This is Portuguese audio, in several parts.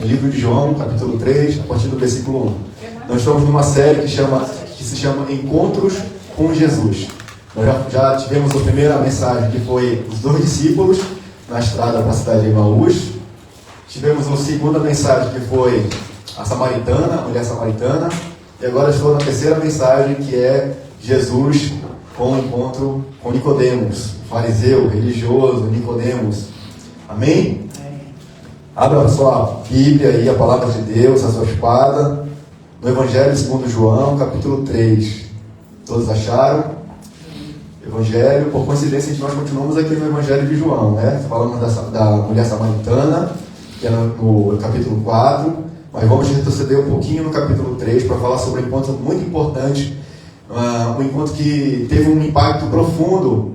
Livro de João, capítulo 3, a partir do versículo 1. Nós estamos numa série que se chama Encontros com Jesus. Nós já tivemos a primeira mensagem, que foi os 2 discípulos na estrada para a cidade de Emaús. Tivemos a segunda mensagem, que foi a mulher samaritana. E agora estou na terceira mensagem, que é Jesus com o encontro com Nicodemos, fariseu, religioso, Nicodemos. Amém? Abra a sua Bíblia aí, a palavra de Deus, a sua espada, no Evangelho segundo João, capítulo 3. Todos acharam? Evangelho, por coincidência, nós continuamos aqui no Evangelho de João, né? Falamos da mulher samaritana, que é no capítulo 4, mas vamos retroceder um pouquinho no capítulo 3 para falar sobre um encontro muito importante, um encontro que teve um impacto profundo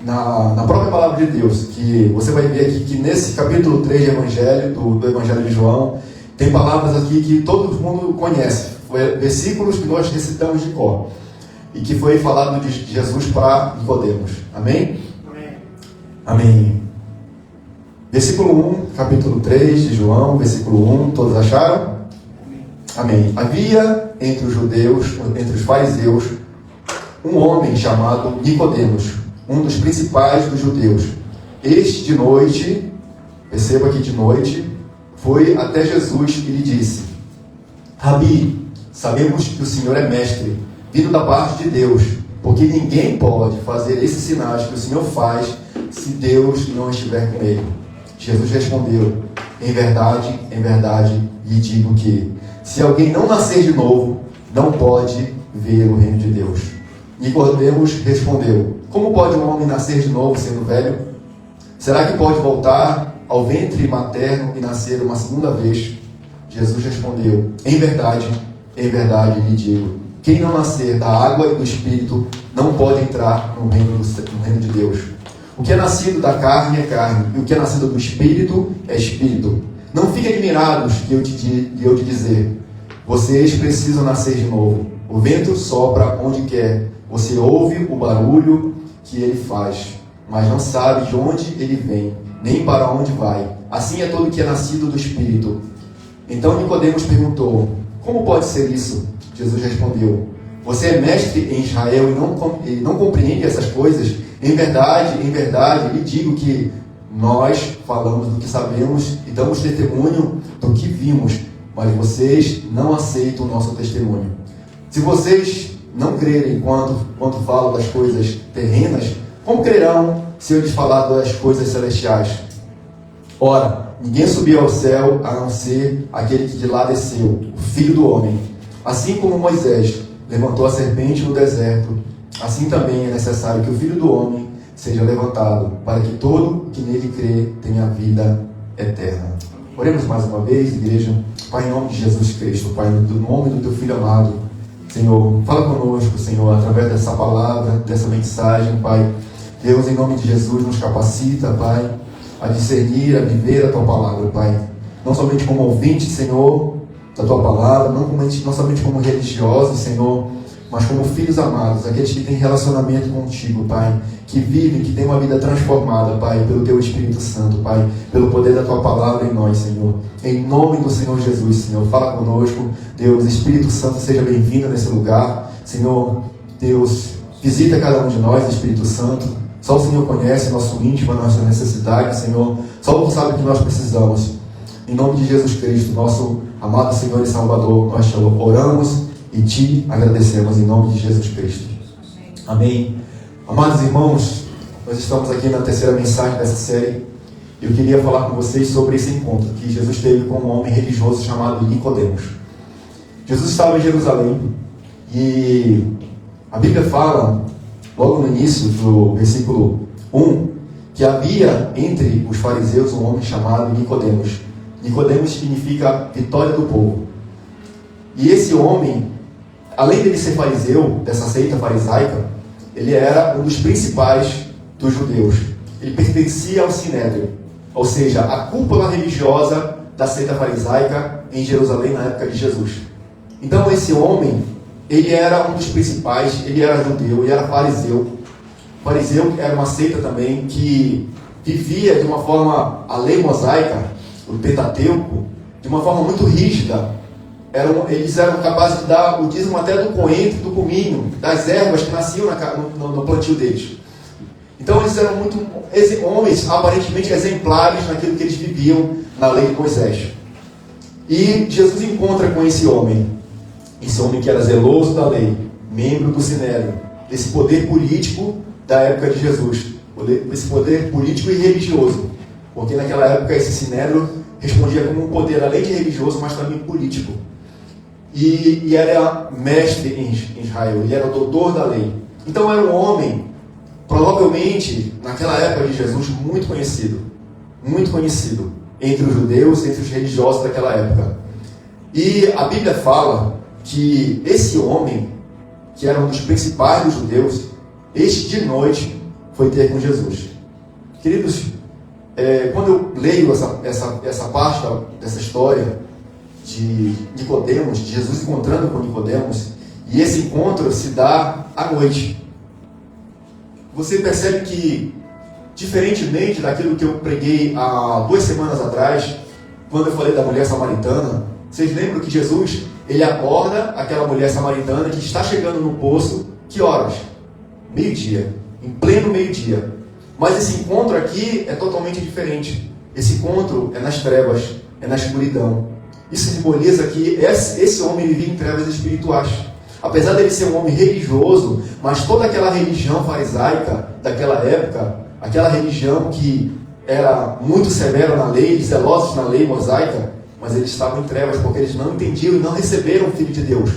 na própria palavra de Deus, que você vai ver aqui que nesse capítulo 3 de Evangelho, do Evangelho de João, tem palavras aqui que todo mundo conhece, versículos que nós recitamos de cor, e que foi falado de Jesus para Nicodemos. Amém? Amém. Amém. Versículo 1, capítulo 3 de João, versículo 1, todos acharam? Amém. Havia entre os judeus, entre os fariseus, um homem chamado Nicodemos, um dos principais dos judeus. Este de noite, perceba que de noite, foi até Jesus e lhe disse: Rabi, sabemos que o Senhor é mestre, vindo da parte de Deus, porque ninguém pode fazer esses sinais que o Senhor faz se Deus não estiver com ele. Jesus respondeu: em verdade, lhe digo que, se alguém não nascer de novo, não pode ver o reino de Deus. Nicodemos respondeu: como pode um homem nascer de novo sendo velho? Será que pode voltar ao ventre materno e nascer uma segunda vez? Jesus respondeu: em verdade, lhe digo, quem não nascer da água e do Espírito não pode entrar no reino de Deus. O que é nascido da carne é carne, e o que é nascido do Espírito é Espírito. Não fiquem admirados de eu te dizer: vocês precisam nascer de novo. O vento sopra onde quer, você ouve o barulho que ele faz, mas não sabe de onde ele vem, nem para onde vai. Assim é todo que é nascido do Espírito. Então Nicodemos perguntou: como pode ser isso? Jesus respondeu: você é mestre em Israel e não compreende essas coisas? Em verdade, lhe digo que nós falamos do que sabemos e damos testemunho do que vimos, mas vocês não aceitam o nosso testemunho. Se vocês não crerem quando falo das coisas terrenas, como crerão se eu lhes falar das coisas celestiais? Ora, ninguém subiu ao céu a não ser aquele que de lá desceu, o Filho do Homem. Assim como Moisés levantou a serpente no deserto, assim também é necessário que o Filho do Homem seja levantado, para que todo que nele crê tenha vida eterna. Oremos mais uma vez, igreja. Pai, em nome de Jesus Cristo, Pai, no nome do Teu Filho amado, Senhor, fala conosco, Senhor, através dessa palavra, dessa mensagem, Pai. Deus, em nome de Jesus, nos capacita, Pai, a discernir, a viver a Tua palavra, Pai. Não somente como ouvinte, Senhor, da Tua palavra, não somente como religiosos, Senhor, mas como filhos amados, aqueles que têm relacionamento contigo, Pai, que vivem, que têm uma vida transformada, Pai, pelo Teu Espírito Santo, Pai, pelo poder da Tua palavra em nós, Senhor. Em nome do Senhor Jesus, Senhor, fala conosco. Deus, Espírito Santo, seja bem-vindo nesse lugar. Senhor, Deus, visita cada um de nós, Espírito Santo. Só o Senhor conhece nosso íntimo, a nossa necessidade, Senhor. Só o Senhor sabe o que nós precisamos. Em nome de Jesus Cristo, nosso amado Senhor e Salvador, nós te oramos e te agradecemos em nome de Jesus Cristo. Amém. Amados irmãos, nós estamos aqui na terceira mensagem dessa série. Eu queria falar com vocês sobre esse encontro que Jesus teve com um homem religioso chamado Nicodemos. Jesus estava em Jerusalém e a Bíblia fala, logo no início do versículo 1, que havia entre os fariseus um homem chamado Nicodemos. Nicodemos significa vitória do povo. E esse homem, além dele ser fariseu, dessa seita farisaica, ele era um dos principais dos judeus. Ele pertencia ao Sinédrio, ou seja, a cúpula religiosa da seita farisaica em Jerusalém na época de Jesus. Então esse homem, ele era um dos principais, ele era judeu, ele era fariseu. O fariseu era uma seita também que vivia de uma forma, a lei mosaica, o Pentateuco, de uma forma muito rígida. Eles eram capazes de dar o dízimo até do coentro, do cominho, das ervas que nasciam no plantio deles. Então eles eram muito homens aparentemente exemplares naquilo que eles viviam na lei de Moisés. E Jesus encontra com esse homem que era zeloso da lei, membro do Sinédrio, esse poder político da época de Jesus, esse poder político e religioso, porque naquela época esse Sinédrio respondia como um poder além de religioso, mas também político. E era mestre em Israel, ele era o doutor da lei. Então era um homem, provavelmente, naquela época de Jesus, muito conhecido entre os judeus, entre os religiosos daquela época. E a Bíblia fala que esse homem, que era um dos principais dos judeus, este de noite foi ter com Jesus. Queridos, quando eu leio essa parte dessa história de Nicodemos, de Jesus encontrando com Nicodemos, e esse encontro se dá à noite, você percebe que, diferentemente daquilo que eu preguei há 2 semanas atrás, quando eu falei da mulher samaritana, vocês lembram que Jesus, ele aborda aquela mulher samaritana que está chegando no poço, que horas? Meio-dia, em pleno meio-dia. Mas esse encontro aqui é totalmente diferente. Esse encontro é nas trevas, é na escuridão. Isso simboliza que esse homem vivia em trevas espirituais. Apesar dele ser um homem religioso, mas toda aquela religião farisaica daquela época, aquela religião que era muito severa na lei, zelosos na lei mosaica, mas eles estavam em trevas porque eles não entendiam e não receberam o Filho de Deus.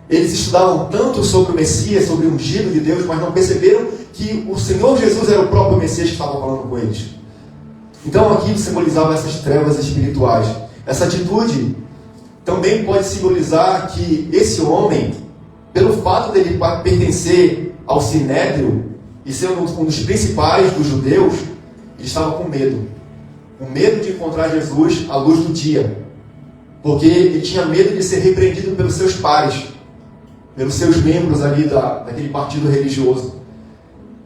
Eles estudavam tanto sobre o Messias, sobre o ungido de Deus, mas não perceberam que o Senhor Jesus era o próprio Messias que estava falando com eles. Então aqui simbolizava essas trevas espirituais. Essa atitude também pode simbolizar que esse homem, pelo fato dele pertencer ao Sinédrio e ser um dos principais dos judeus, ele estava com medo. Com medo de encontrar Jesus à luz do dia. Porque ele tinha medo de ser repreendido pelos seus pares, pelos seus membros ali daquele partido religioso.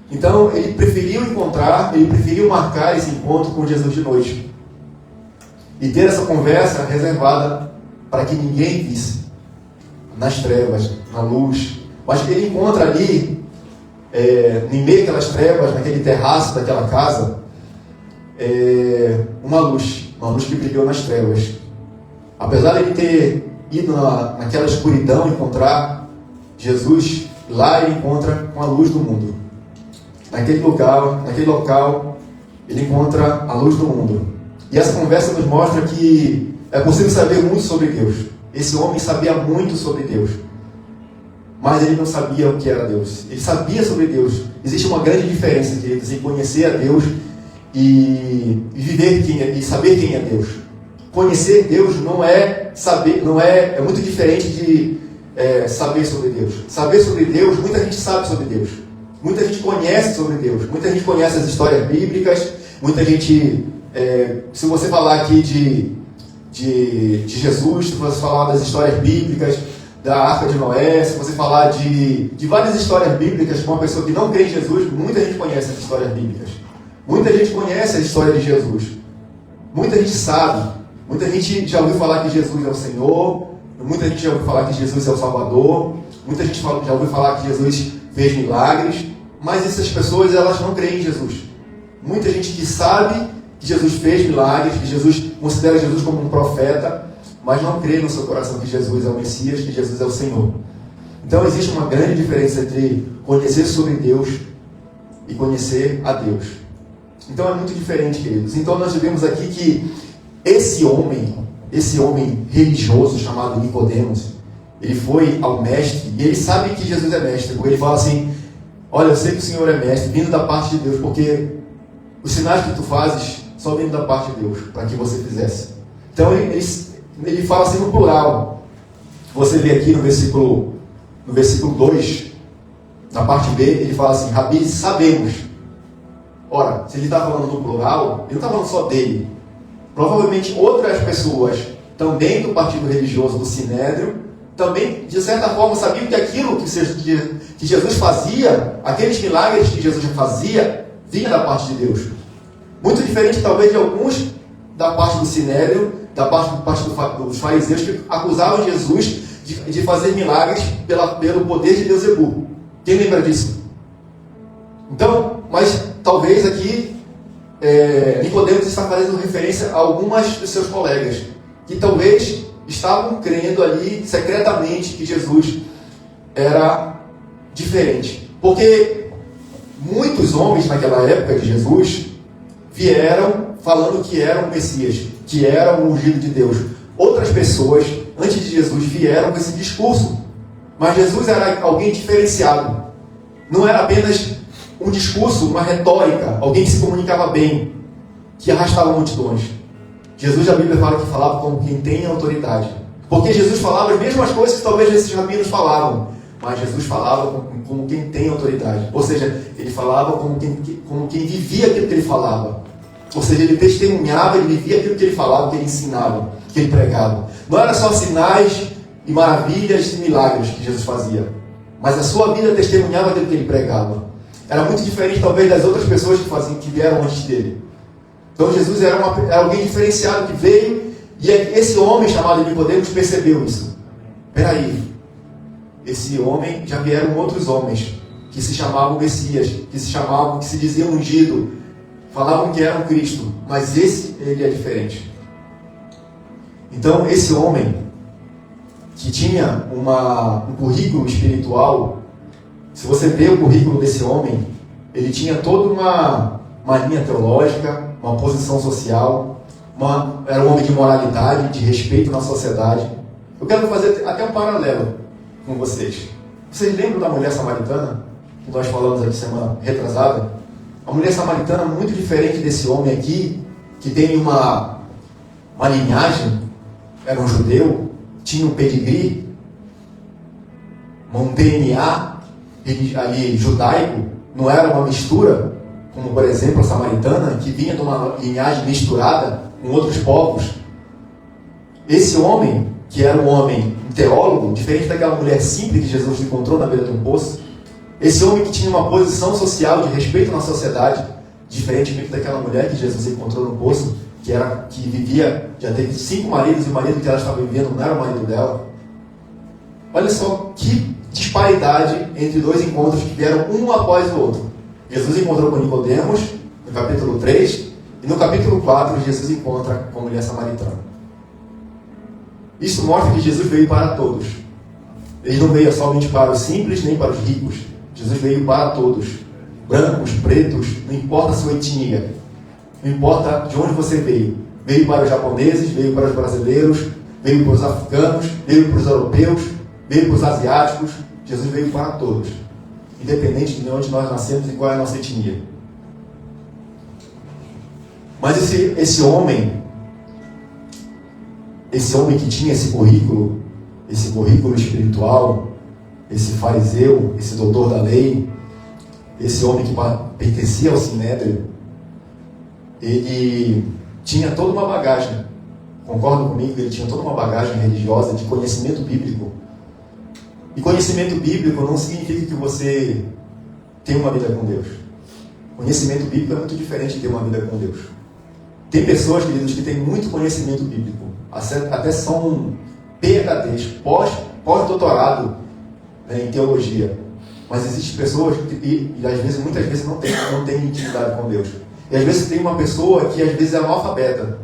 Então ele preferiu marcar esse encontro com Jesus de noite. E ter essa conversa reservada para que ninguém visse. Nas trevas, na luz. Mas ele encontra ali, em meio àquelas trevas, naquele terraço daquela casa, uma luz que brilhou nas trevas. Apesar de ele ter ido naquela escuridão encontrar Jesus, lá ele encontra com a luz do mundo. Naquele local, ele encontra a luz do mundo. E essa conversa nos mostra que é possível saber muito sobre Deus. Esse homem sabia muito sobre Deus, mas ele não sabia o que era Deus. Ele sabia sobre Deus. Existe uma grande diferença, queridos, em conhecer a Deus e viver e saber quem é Deus. Conhecer Deus não é saber, é muito diferente de saber sobre Deus. Saber sobre Deus, muita gente sabe sobre Deus. Muita gente conhece sobre Deus. Muita gente conhece as histórias bíblicas. Muita gente, se você falar aqui de Jesus, se você falar das histórias bíblicas, da Arca de Noé, se você falar de várias histórias bíblicas com uma pessoa que não crê em Jesus, muita gente conhece as histórias bíblicas. Muita gente conhece a história de Jesus. Muita gente sabe. Muita gente já ouviu falar que Jesus é o Senhor. Muita gente já ouviu falar que Jesus é o Salvador. Muita gente já ouviu falar que Jesus fez milagres. Mas essas pessoas, elas não creem em Jesus. Muita gente que sabe que Jesus fez milagres, que Jesus considera Jesus como um profeta, mas não crê no seu coração que Jesus é o Messias, que Jesus é o Senhor. Então existe uma grande diferença entre conhecer sobre Deus e conhecer a Deus. Então é muito diferente, queridos. Então nós vemos aqui que esse homem religioso chamado Nicodemos, ele foi ao mestre, e ele sabe que Jesus é mestre, porque ele fala assim: olha, eu sei que o Senhor é mestre, vindo da parte de Deus, porque os sinais que tu fazes só vindo da parte de Deus, para que você fizesse. Então ele fala assim no plural. Você vê aqui no versículo 2, na parte B, ele fala assim: Rabi, sabemos. Ora, se ele está falando no plural, ele não está falando só dele. Provavelmente outras pessoas, também do partido religioso do Sinédrio, também, de certa forma, sabiam que aquilo que Jesus fazia, aqueles milagres que Jesus fazia, vinha da parte de Deus. Muito diferente, talvez, de alguns da parte do Sinédrio, da parte dos fariseus, que acusavam Jesus de fazer milagres pelo poder de Beelzebul. Quem lembra disso? Então, mas talvez aqui Nicodemos está fazendo referência a algumas dos seus colegas, que talvez estavam crendo ali secretamente que Jesus era diferente. Porque muitos homens naquela época de Jesus vieram falando que eram o Messias, que era o ungido de Deus. Outras pessoas, antes de Jesus, vieram com esse discurso. Mas Jesus era alguém diferenciado. Não era apenas um discurso, uma retórica, alguém que se comunicava bem, que arrastava multidões. Jesus, a Bíblia fala que falava como quem tem autoridade. Porque Jesus falava as mesmas coisas que talvez esses rabinos falavam, mas Jesus falava como quem tem autoridade. Ou seja, ele falava como quem vivia aquilo que ele falava. Ou seja, ele testemunhava, ele vivia aquilo que ele falava, que ele ensinava, que ele pregava. Não era só sinais e maravilhas e milagres que Jesus fazia, mas a sua vida testemunhava aquilo que ele pregava. Era muito diferente, talvez, das outras pessoas que vieram antes dele. Então, Jesus era alguém diferenciado que veio, e esse homem chamado Nicodemos percebeu isso. Peraí, esse homem, já vieram outros homens que se chamavam Messias, que se diziam ungido, falavam que eram Cristo, mas ele é diferente. Então, esse homem que tinha um currículo espiritual, se você vê o currículo desse homem, ele tinha toda uma linha teológica, uma posição social, era um homem de moralidade, de respeito na sociedade. Eu quero fazer até um paralelo com vocês. Vocês lembram da mulher samaritana, que nós falamos aqui semana retrasada? A mulher samaritana, muito diferente desse homem aqui, que tem uma linhagem, era um judeu, tinha um pedigree, um DNA ali judaico, não era uma mistura, como por exemplo a samaritana, que vinha de uma linhagem misturada com outros povos. Esse homem, que era um homem, um teólogo, diferente daquela mulher simples que Jesus encontrou na beira de um poço, esse homem que tinha uma posição social de respeito na sociedade, diferentemente daquela mulher que Jesus encontrou no poço, que vivia, já teve 5 maridos, e o marido que ela estava vivendo não era o marido dela. Olha só que disparidade entre dois encontros que vieram um após o outro. Jesus encontrou com Nicodemos, no capítulo 3, e no capítulo 4, Jesus encontra com a mulher samaritana. Isso mostra que Jesus veio para todos. Ele não veio somente para os simples, nem para os ricos. Jesus veio para todos. Brancos, pretos, não importa a sua etnia. Não importa de onde você veio. Veio para os japoneses, veio para os brasileiros, veio para os africanos, veio para os europeus, veio para os asiáticos. Jesus veio para todos, independente de onde nós nascemos e qual é a nossa etnia. Mas esse homem que tinha esse currículo espiritual, esse fariseu, esse doutor da lei, esse homem que pertencia ao Sinédrio, ele tinha toda uma bagagem, concorda comigo? Ele tinha toda uma bagagem religiosa de conhecimento bíblico. E conhecimento bíblico não significa que você tem uma vida com Deus. Conhecimento bíblico é muito diferente de ter uma vida com Deus. Tem pessoas, queridos, que têm muito conhecimento bíblico, até são PhDs, pós-doutorado, né, em teologia. Mas existem pessoas que, às vezes, muitas vezes, não têm intimidade com Deus. E às vezes tem uma pessoa que às vezes é analfabeta,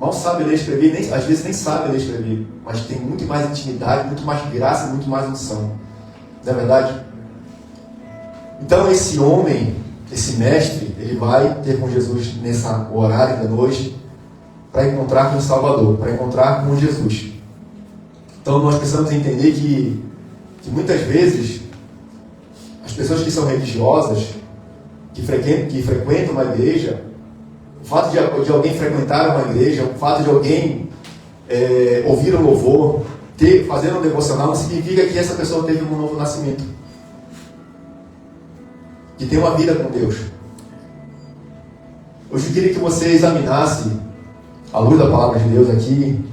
mal sabe ler e escrever, às vezes nem sabe ler e escrever, mas tem muito mais intimidade, muito mais graça, muito mais unção. Não é verdade? Então esse homem, esse mestre, ele vai ter com Jesus nesse horário da noite para encontrar com o Salvador, para encontrar com Jesus. Então nós precisamos entender que muitas vezes as pessoas que são religiosas, que frequentam uma igreja, o fato de alguém frequentar uma igreja, o fato de alguém ouvir um louvor, fazer um devocional, não significa que essa pessoa teve um novo nascimento, que tem uma vida com Deus. Hoje eu queria que você examinasse, à luz da palavra de Deus aqui,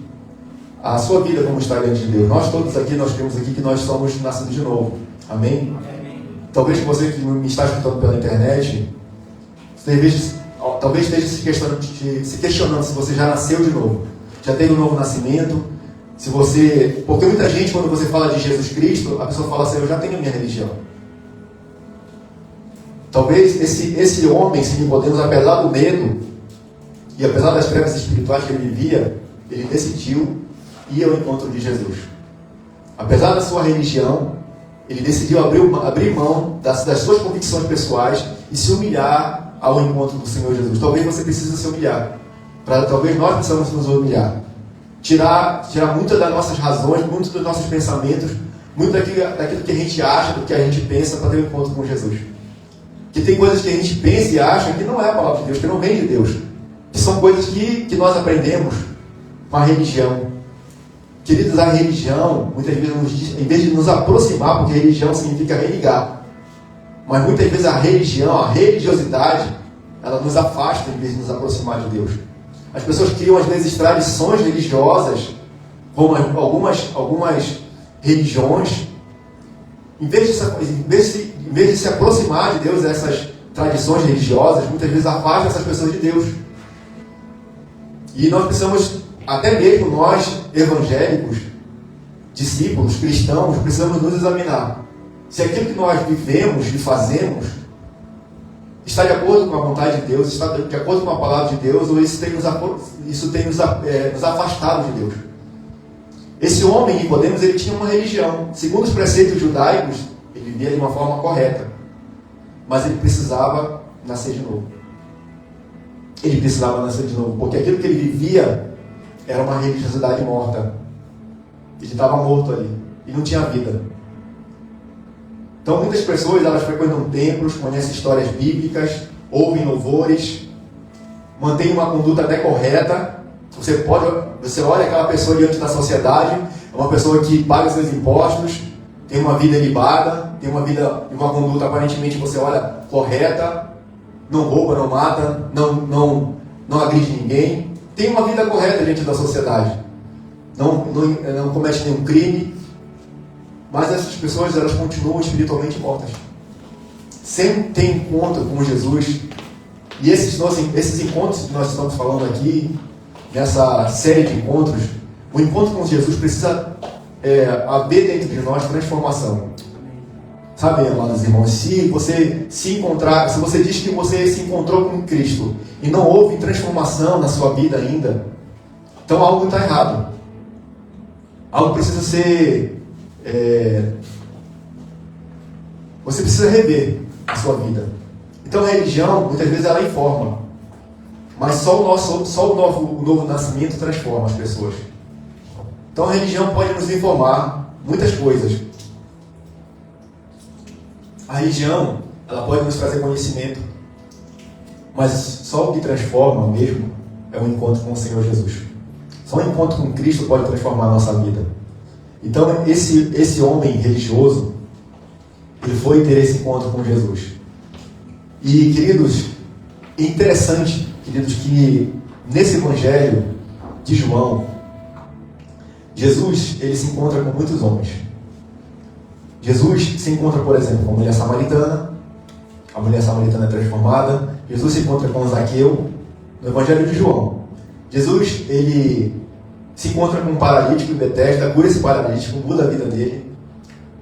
a sua vida como está diante de Deus. Nós todos aqui, nós temos aqui que nós somos nascidos de novo. Amém? Talvez você que me está escutando pela internet, talvez esteja se questionando se você já nasceu de novo, já teve um novo nascimento, porque muita gente, quando você fala de Jesus Cristo, a pessoa fala assim, eu já tenho minha religião. Talvez esse homem, se Nicodemos, apesar do medo e apesar das trevas espirituais que ele vivia, ele decidiu ir ao encontro de Jesus. Apesar da sua religião, ele decidiu abrir mão das suas convicções pessoais e se humilhar ao encontro do Senhor Jesus. Talvez você precise se humilhar. Talvez nós precisamos nos humilhar. Tirar muitas das nossas razões, muitos dos nossos pensamentos, muito daquilo que a gente acha, do que a gente pensa para ter um encontro com Jesus. Que tem coisas que a gente pensa e acha que não é a palavra de Deus, que não vem de Deus. Que são coisas que nós aprendemos com a religião. Queridos, a religião, muitas vezes, em vez de nos aproximar, porque religião significa religar, mas muitas vezes a religiosidade, ela nos afasta em vez de nos aproximar de Deus. As pessoas criam, às vezes, tradições religiosas, como algumas religiões, em vez de se aproximar de Deus, essas tradições religiosas, muitas vezes afastam essas pessoas de Deus. E nós precisamos, até mesmo nós, evangélicos, discípulos, cristãos, precisamos nos examinar. Se aquilo que nós vivemos e fazemos está de acordo com a vontade de Deus, está de acordo com a palavra de Deus, ou isso tem nos afastado de Deus. Esse homem, Nicodemos, ele tinha uma religião. Segundo os preceitos judaicos, ele vivia de uma forma correta. Mas ele precisava nascer de novo. Ele precisava nascer de novo, porque aquilo que ele vivia era uma religiosidade morta. Ele estava morto ali, e não tinha vida. Então muitas pessoas, elas frequentam templos, conhecem histórias bíblicas, ouvem louvores, mantêm uma conduta até correta. Você olha aquela pessoa diante da sociedade, é uma pessoa que paga seus impostos, tem uma vida ilibada, tem uma conduta aparentemente, você olha, correta, não rouba, não mata, não agride ninguém, tem uma vida correta diante da sociedade, não comete nenhum crime, mas essas pessoas, elas continuam espiritualmente mortas, sem ter encontro com Jesus. E esses encontros que nós estamos falando aqui, nessa série de encontros, o encontro com Jesus precisa haver dentro de nós transformação. Sabe, amados irmãos, se você diz que você se encontrou com Cristo e não houve transformação na sua vida ainda, então algo está errado. Algo precisa ser... você precisa rever a sua vida. Então a religião, muitas vezes, ela informa. Mas só o novo nascimento transforma as pessoas. Então a religião pode nos informar muitas coisas. A religião, ela pode nos trazer conhecimento. Mas só o que transforma mesmo é o encontro com o Senhor Jesus. Só o encontro com Cristo pode transformar a nossa vida. Então esse homem religioso, ele foi ter esse encontro com Jesus. E, queridos, é interessante, queridos, que nesse Evangelho de João, Jesus, ele se encontra com muitos homens. Jesus se encontra, por exemplo, com a mulher samaritana é transformada. Jesus se encontra com Zaqueu, no Evangelho de João. Jesus, ele se encontra com um paralítico em Betesda, cura esse paralítico, muda a vida dele.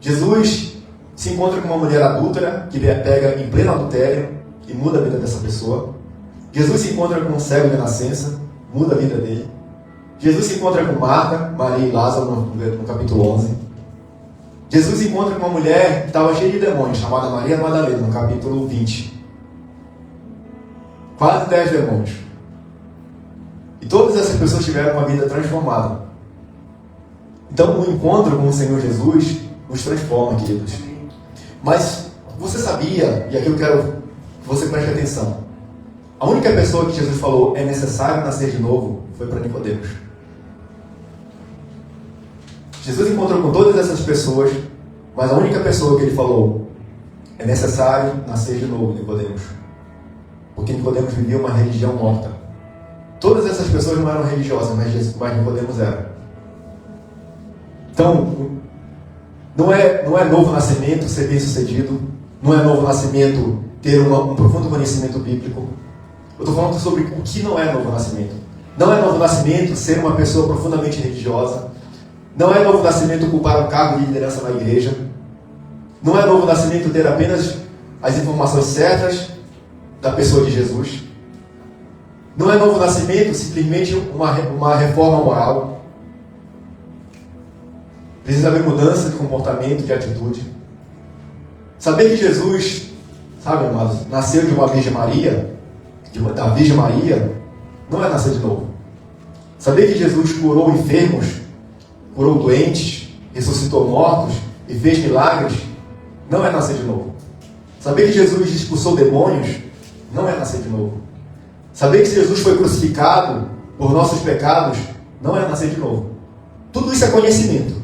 Jesus se encontra com uma mulher adúltera, que pega em pleno adultério e muda a vida dessa pessoa. Jesus se encontra com um cego de nascença, muda a vida dele. Jesus se encontra com Marta, Maria e Lázaro no capítulo 11. Jesus se encontra com uma mulher que estava cheia de demônios, chamada Maria Madalena, no capítulo 20. Quase 10 demônios. E todas essas pessoas tiveram uma vida transformada. Então o encontro com o Senhor Jesus nos transforma, queridos. Mas você sabia, e aqui eu quero que você preste atenção, a única pessoa que Jesus falou é necessário nascer de novo foi para Nicodemos. Jesus encontrou com todas essas pessoas, mas a única pessoa que ele falou é necessário nascer de novo, Nicodemos. Porque Nicodemos vivia uma religião morta. Todas essas pessoas não eram religiosas, mas Nicodemos era. Então, não é novo nascimento ser bem sucedido, não é novo nascimento ter um profundo conhecimento bíblico, Eu estou falando sobre o que não é novo nascimento. Não é novo nascimento ser uma pessoa profundamente religiosa. Não é novo nascimento ocupar um cargo de liderança na igreja. Não é novo nascimento ter apenas as informações certas da pessoa de Jesus. Não é novo nascimento simplesmente uma reforma moral. Precisa haver mudança de comportamento, de atitude. Saber que Jesus, sabe, amados, nasceu de uma Virgem Maria, da Virgem Maria, não é nascer de novo. Saber que Jesus curou enfermos, curou doentes, ressuscitou mortos e fez milagres, não é nascer de novo. Saber que Jesus expulsou demônios, não é nascer de novo. Saber que Jesus foi crucificado por nossos pecados, não é nascer de novo. Tudo isso é conhecimento.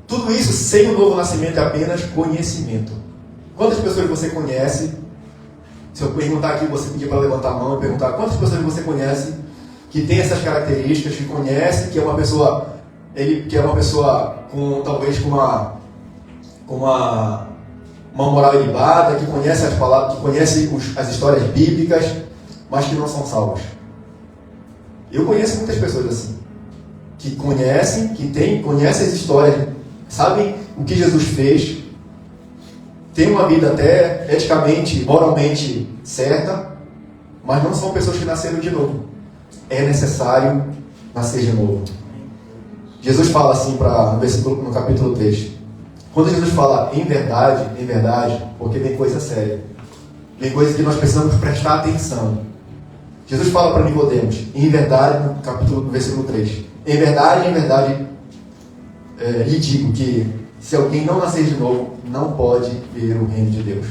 Tudo isso sem o novo nascimento é apenas conhecimento. Quantas pessoas você conhece? Se eu perguntar aqui, você pedir para levantar a mão e perguntar quantas pessoas você conhece que tem essas características, que conhece que é uma pessoa, com talvez com uma moral elevada, que conhece as palavras, que conhece as histórias bíblicas, mas que não são salvas. Eu conheço muitas pessoas assim, que conhecem as histórias, sabem o que Jesus fez, têm uma vida até eticamente, moralmente certa, mas não são pessoas que nasceram de novo. É necessário nascer de novo. Jesus fala assim no capítulo 3. Quando Jesus fala em verdade, porque vem coisa séria. Vem coisa que nós precisamos prestar atenção. Jesus fala para Nicodemos, em verdade, no versículo 3. Em verdade, lhe digo que se alguém não nascer de novo, não pode ver o reino de Deus.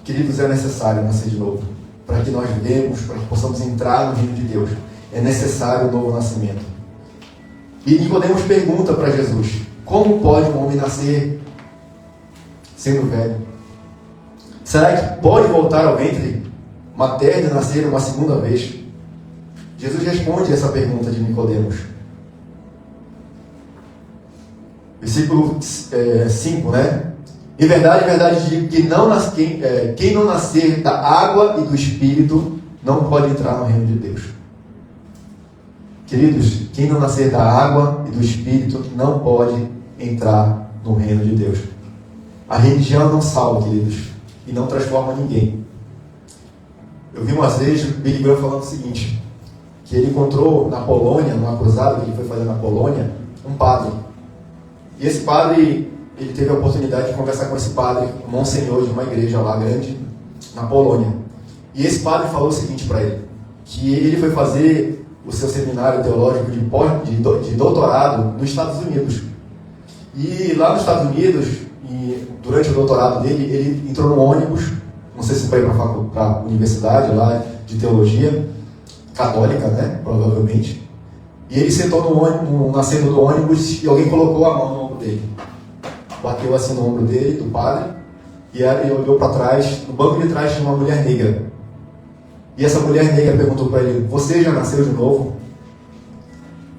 Queridos, é necessário nascer de novo. Para que nós vivamos, para que possamos entrar no reino de Deus. É necessário o novo nascimento. E Nicodemos pergunta para Jesus, como pode um homem nascer sendo velho? Será que pode voltar ao ventre materno e nascer uma segunda vez? Jesus responde essa pergunta de Nicodemos. Versículo 5, né? Em verdade digo que quem não nascer da água e do Espírito não pode entrar no reino de Deus. Queridos, quem não nascer da água e do Espírito não pode entrar no reino de Deus. A religião não salva, queridos, e não transforma ninguém. Eu vi umas vezes o Billy Graham falando o seguinte, que ele encontrou na Polônia, numa cruzada que ele foi fazer na Polônia, um padre. E esse padre, ele teve a oportunidade de conversar com esse padre, um monsenhor de uma igreja lá grande, na Polônia. E esse padre falou o seguinte para ele, que ele foi fazer o seu seminário teológico de doutorado nos Estados Unidos. E lá nos Estados Unidos, durante o doutorado dele, ele entrou no ônibus, não sei se foi para a universidade lá de teologia, católica, né, provavelmente. E ele sentou no assento do ônibus e alguém colocou a mão no ombro dele. Bateu assim no ombro dele, do padre, e ele olhou para trás, no banco de trás tinha uma mulher negra. E essa mulher negra perguntou para ele, você já nasceu de novo?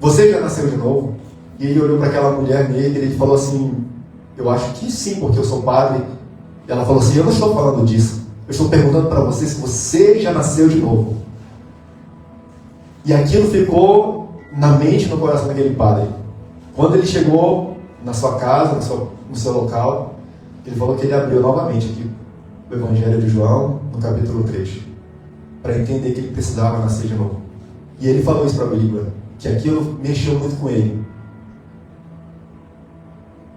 Você já nasceu de novo? E ele olhou para aquela mulher negra e ele falou assim, eu acho que sim, porque eu sou padre. E ela falou assim, eu não estou falando disso. Eu estou perguntando para você se você já nasceu de novo. E aquilo ficou na mente e no coração daquele padre. Quando ele chegou na sua casa, no seu local, ele falou que ele abriu novamente aqui o Evangelho de João, no capítulo 3, para entender que ele precisava nascer de novo. E ele falou isso para Billy Graham, que aquilo mexeu muito com ele.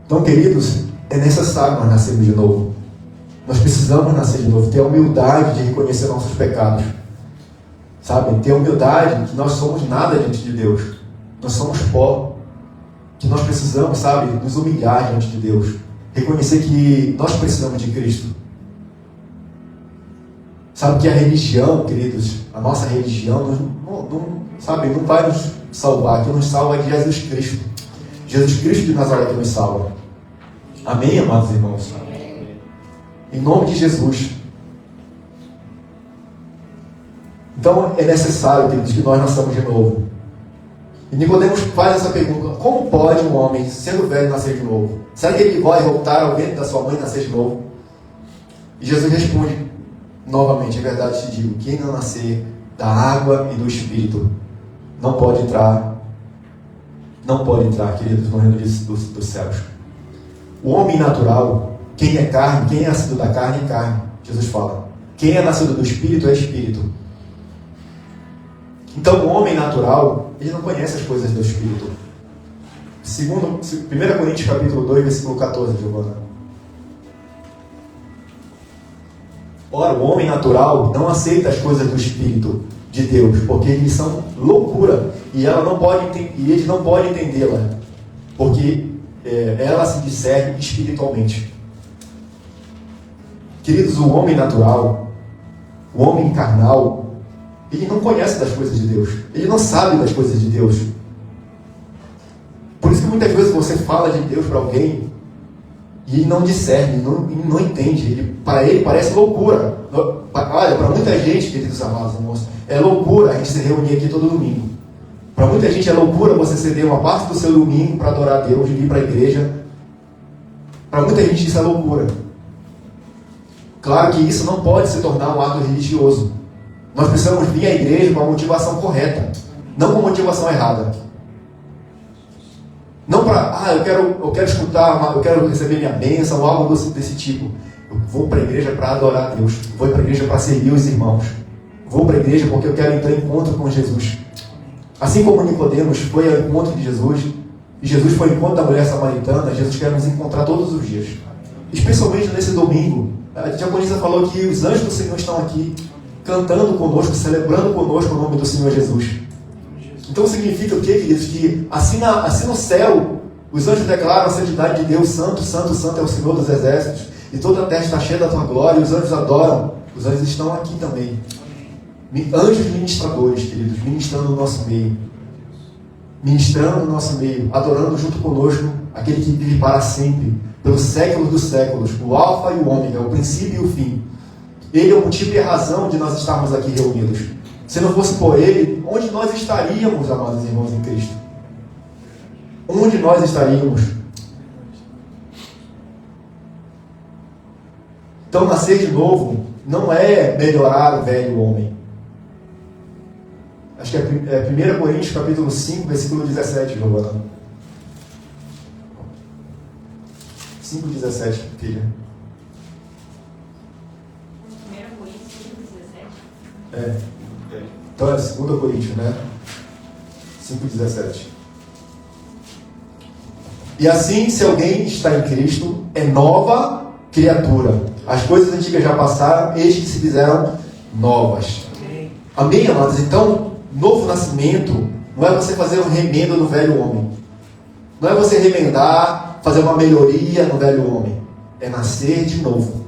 Então, queridos, é necessário nós nascermos de novo. Nós precisamos nascer de novo, ter a humildade de reconhecer nossos pecados. Sabe? Ter a humildade que nós somos nada diante de Deus. Nós somos pó. Que nós precisamos, sabe, nos humilhar diante de Deus. Reconhecer que nós precisamos de Cristo. Sabe que a religião, queridos, a nossa religião não vai nos salvar. Que nos salva é Jesus Cristo. Jesus Cristo de Nazaré que nos salva. Amém, amados irmãos? Amém. Em nome de Jesus. Então é necessário, queridos, que nós nasçamos de novo. E Nicodemos faz essa pergunta, como pode um homem, sendo velho, nascer de novo? Será que ele vai voltar ao ventre da sua mãe e nascer de novo? E Jesus responde, Novamente, é verdade te digo, quem não nascer da água e do Espírito não pode entrar, queridos, no reino dos céus. O homem natural, quem é carne, quem é nascido da carne é carne. Jesus fala. Quem é nascido do Espírito é Espírito. Então o homem natural, ele não conhece as coisas do Espírito. 1 Coríntios capítulo 2, versículo 14, Giovana. Ora, o homem natural não aceita as coisas do Espírito de Deus, porque eles são loucura, e eles não podem entendê-la, porque ela se discerne espiritualmente. Queridos, o homem natural, o homem carnal, ele não conhece das coisas de Deus, ele não sabe das coisas de Deus. Por isso que muitas vezes você fala de Deus para alguém e ele não discerne, ele não entende. Para ele parece loucura. Olha, para muita gente, queridos amados irmãos, é loucura a gente se reunir aqui todo domingo. Para muita gente é loucura você ceder uma parte do seu domingo para adorar a Deus e vir para a igreja. Para muita gente isso é loucura. Claro que isso não pode se tornar um ato religioso. Nós precisamos vir à igreja com a motivação correta, não com a motivação errada. Não para, eu quero escutar, eu quero receber minha bênção, ou algo desse tipo. Eu vou para a igreja para adorar a Deus. Vou para a igreja para servir os irmãos. Vou para a igreja porque eu quero entrar em encontro com Jesus. Assim como Nicodemos foi ao encontro de Jesus, e Jesus foi ao encontro da mulher samaritana, Jesus quer nos encontrar todos os dias. Especialmente nesse domingo. A diaconisa falou que os anjos do Senhor estão aqui, cantando conosco, celebrando conosco o nome do Senhor Jesus. Então significa o quê, queridos? Que assim no céu, os anjos declaram a santidade de Deus, santo, santo, santo é o Senhor dos exércitos, e toda a terra está cheia da tua glória, e os anjos adoram. Os anjos estão aqui também. Anjos ministradores, queridos, ministrando no nosso meio. Ministrando no nosso meio, adorando junto conosco aquele que vive para sempre, pelos séculos dos séculos, o Alfa e o Ômega, o princípio e o fim. Ele é o motivo e a razão de nós estarmos aqui reunidos. Se não fosse por Ele, onde nós estaríamos, amados irmãos em Cristo? Onde nós estaríamos? Então, nascer de novo não é melhorar o velho homem. Acho que é 1 Coríntios capítulo 5, versículo 17, Giovana. 5,17, filha. 1 Coríntios 5,17? É. Então é 2 Coríntios, né? 5,17. E assim, se alguém está em Cristo, é nova criatura. As coisas antigas já passaram, eis que se fizeram novas. Amém, amados? Então, novo nascimento não é você fazer um remendo no velho homem. Não é você remendar, fazer uma melhoria no velho homem. É nascer de novo.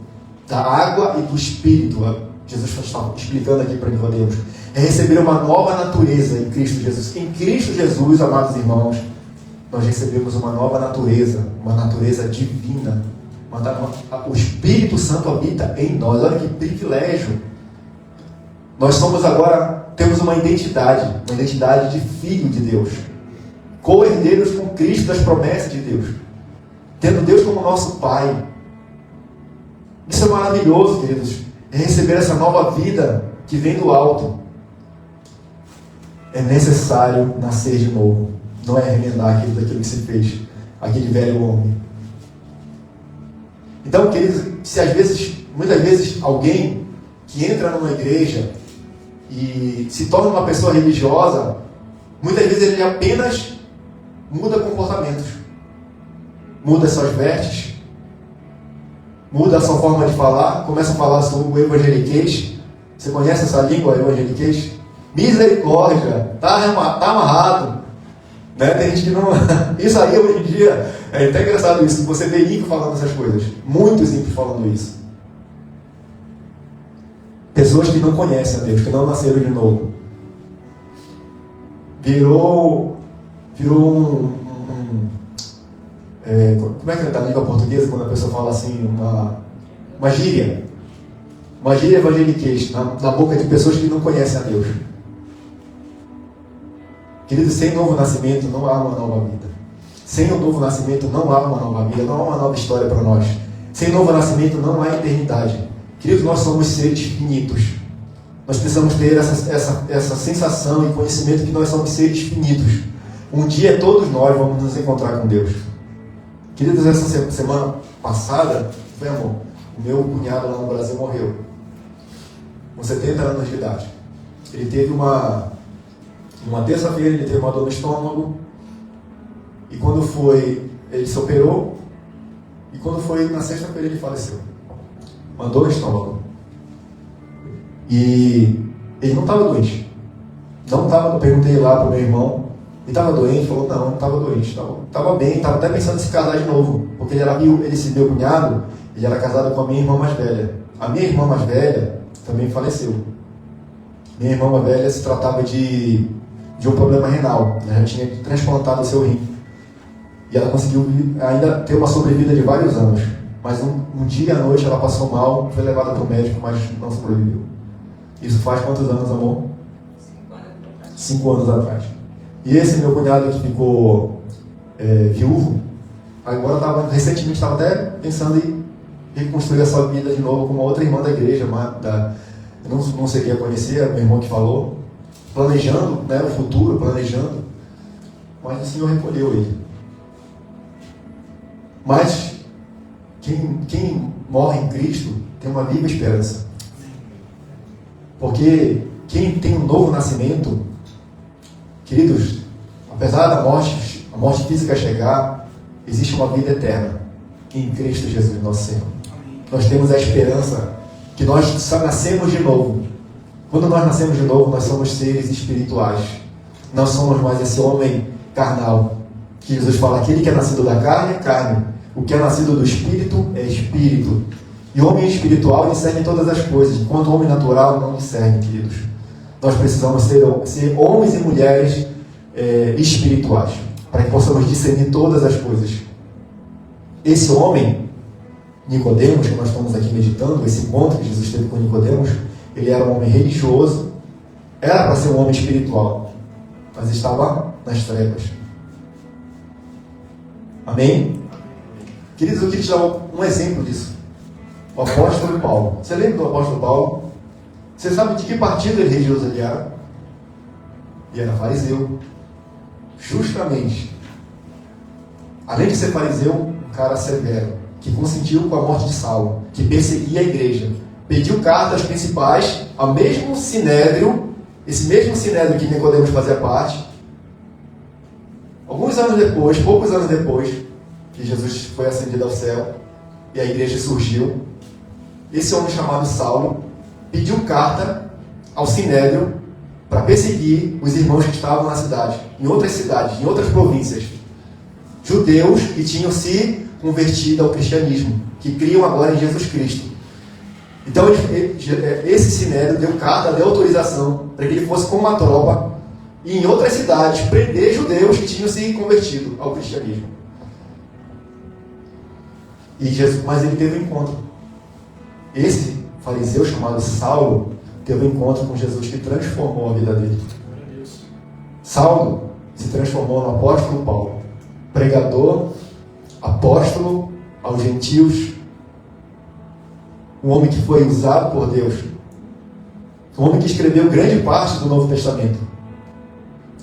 Da água e do Espírito. Jesus está explicando aqui para Nicodemos. É receber uma nova natureza em Cristo Jesus. Em Cristo Jesus, amados irmãos, nós recebemos uma nova natureza. Uma natureza divina. O Espírito Santo habita em nós. Olha que privilégio. Nós somos agora, temos uma identidade de filho de Deus. Co-herdeiros com Cristo das promessas de Deus. Tendo Deus como nosso Pai. Isso é maravilhoso, queridos. É receber essa nova vida que vem do alto. É necessário nascer de novo. Não é remendar daquilo que se fez. Aquele velho homem. Então, queridos, muitas vezes alguém que entra numa igreja e se torna uma pessoa religiosa, muitas vezes ele apenas muda comportamentos. Muda suas vestes. Muda a sua forma de falar. Começa a falar sobre o evangeliquez. Você conhece essa língua, evangeliquez? Misericórdia. Está amarrado. Né? Tem gente que não... Isso aí hoje em dia é até engraçado isso. Você vê ímpio falando essas coisas. Muitos ímpios falando isso. Pessoas que não conhecem a Deus, que não nasceram de novo. Virou como é que é na língua portuguesa quando a pessoa fala assim, uma gíria? Uma gíria evangeliquez na boca de pessoas que não conhecem a Deus. Queridos, sem novo nascimento não há uma nova vida. Sem o novo nascimento não há uma nova vida, não há uma nova história para nós. Sem novo nascimento não há eternidade. Queridos, nós somos seres finitos. Nós precisamos ter essa sensação e conhecimento que nós somos seres finitos. Um dia todos nós vamos nos encontrar com Deus. Queridos, essa semana passada, foi, amor, o meu cunhado lá no Brasil morreu. Com 70 anos de idade. Ele teve uma terça-feira, ele teve uma dor no estômago. E quando foi, ele se operou. E quando foi na sexta-feira, ele faleceu. Uma dor no estômago. E ele não estava doente. Não estava, perguntei lá para o meu irmão. Ele estava doente? Falou, não estava doente. Estava bem, estava até pensando em se casar de novo. Porque esse meu cunhado, ele era casado com a minha irmã mais velha. A minha irmã mais velha também faleceu. Minha irmã mais velha se tratava de um problema renal. Ela já tinha transplantado o seu rim. E ela conseguiu ainda ter uma sobrevida de vários anos. Mas um dia à noite ela passou mal, foi levada para o médico, mas não sobreviveu. Isso faz quantos anos, amor? 5 anos atrás. E esse meu cunhado que ficou viúvo, agora recentemente estava até pensando em reconstruir a sua vida de novo com uma outra irmã da igreja, eu não cheguei a conhecer, meu irmão que falou, planejando, né, o futuro, planejando, mas o Senhor recolheu ele. Mas quem morre em Cristo tem uma viva esperança. Porque quem tem um novo nascimento, queridos, apesar da morte, a morte física chegar, existe uma vida eterna em Cristo Jesus, nosso Senhor. Nós temos a esperança que nós nascemos de novo. Quando nós nascemos de novo, nós somos seres espirituais. Não somos mais esse homem carnal. Que Jesus fala, aquele que é nascido da carne é carne. O que é nascido do espírito é espírito. E o homem espiritual discerne todas as coisas, enquanto o homem natural não discerne, queridos. Nós precisamos ser homens e mulheres espirituais, para que possamos discernir todas as coisas. Esse homem, Nicodemos, que nós estamos aqui meditando, esse encontro que Jesus teve com Nicodemos, ele era um homem religioso, era para ser um homem espiritual, mas estava nas trevas. Amém? Queridos, eu queria te dar um exemplo disso. O apóstolo Paulo. Você lembra do apóstolo Paulo? Você sabe de que partido religioso ele era? Ele era fariseu. Justamente. Além de ser fariseu, um cara severo, que consentiu com a morte de Saulo, que perseguia a igreja, pediu cartas principais ao mesmo sinédrio, esse mesmo sinédrio que Nicodemos fazia parte. Poucos anos depois, que Jesus foi ascendido ao céu e a igreja surgiu, esse homem chamado Saulo pediu carta ao sinédrio para perseguir os irmãos que estavam na cidade, em outras cidades, em outras províncias, judeus que tinham se convertido ao cristianismo, que criam agora em Jesus Cristo. Então esse sinédrio deu carta, deu autorização para que ele fosse com uma tropa e em outras cidades prender judeus que tinham se convertido ao cristianismo. Mas ele teve um encontro. Esse fariseu chamado Saulo teve um encontro com Jesus que transformou a vida dele. Saulo se transformou no apóstolo Paulo, pregador, apóstolo aos gentios, um homem que foi usado por Deus, um homem que escreveu grande parte do Novo Testamento.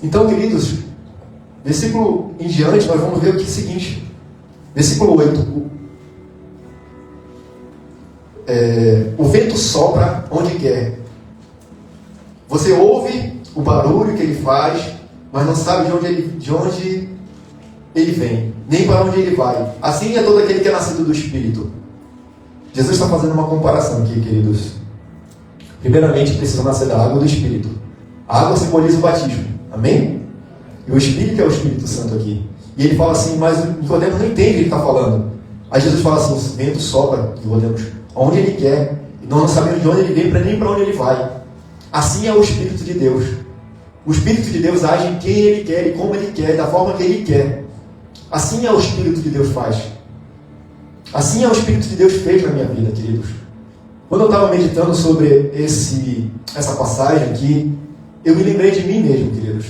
Então, queridos, versículo em diante, nós vamos ver o que é o seguinte, versículo 8, o vento sopra onde quer. Você ouve o barulho que ele faz, mas não sabe de onde ele vem, nem para onde ele vai. Assim é todo aquele que é nascido do Espírito. Jesus está fazendo uma comparação aqui, queridos. Primeiramente, precisa nascer da água do Espírito. A água simboliza o batismo. Amém? E o Espírito é o Espírito Santo aqui. E ele fala assim, mas Nicodemos não entende o que ele está falando. Aí Jesus fala assim, o vento sopra, Nicodemos, onde ele quer. E nós não sabemos de onde ele vem, nem para onde ele vai. Assim é o Espírito de Deus. O Espírito de Deus age em quem ele quer e como ele quer, da forma que ele quer. Assim é o Espírito de Deus faz. Assim é o Espírito de Deus fez na minha vida, queridos. Quando eu estava meditando sobre essa passagem aqui, eu me lembrei de mim mesmo, queridos.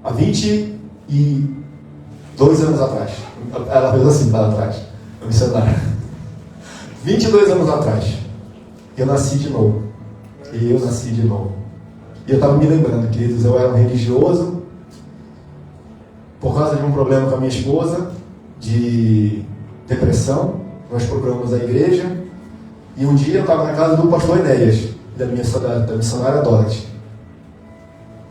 Há 22 anos atrás. Ela fez assim para trás. A missionária. 22 anos atrás, eu nasci de novo. E eu nasci de novo. E eu estava me lembrando, queridos, eu era um religioso, por causa de um problema com a minha esposa, de depressão. Nós procuramos a igreja, e um dia eu estava na casa do pastor Enéas, da missionária Dorothy.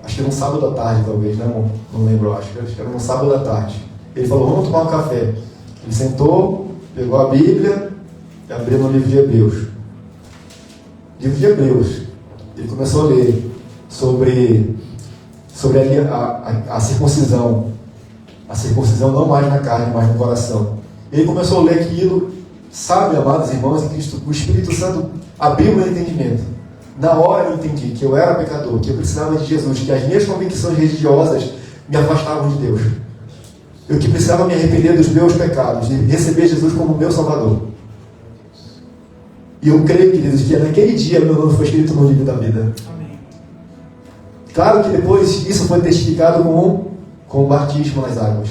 Acho que era um sábado à tarde, talvez, né, amor? Não lembro, acho que era um sábado à tarde. Ele falou, vamos tomar um café. Ele sentou, pegou a Bíblia e abriu no livro de Hebreus. Livro de Hebreus. Ele começou a ler sobre a circuncisão. A circuncisão não mais na carne, mas no coração. Ele começou a ler aquilo, sabe, amados irmãos em Cristo, o Espírito Santo abriu meu entendimento. Na hora eu entendi que eu era pecador, que eu precisava de Jesus, que as minhas convicções religiosas me afastavam de Deus. Eu que precisava me arrepender dos meus pecados, de receber Jesus como meu Salvador. E eu creio, queridos, que naquele dia meu nome foi escrito no livro da vida. Amém. Claro que depois isso foi testificado com o batismo nas águas.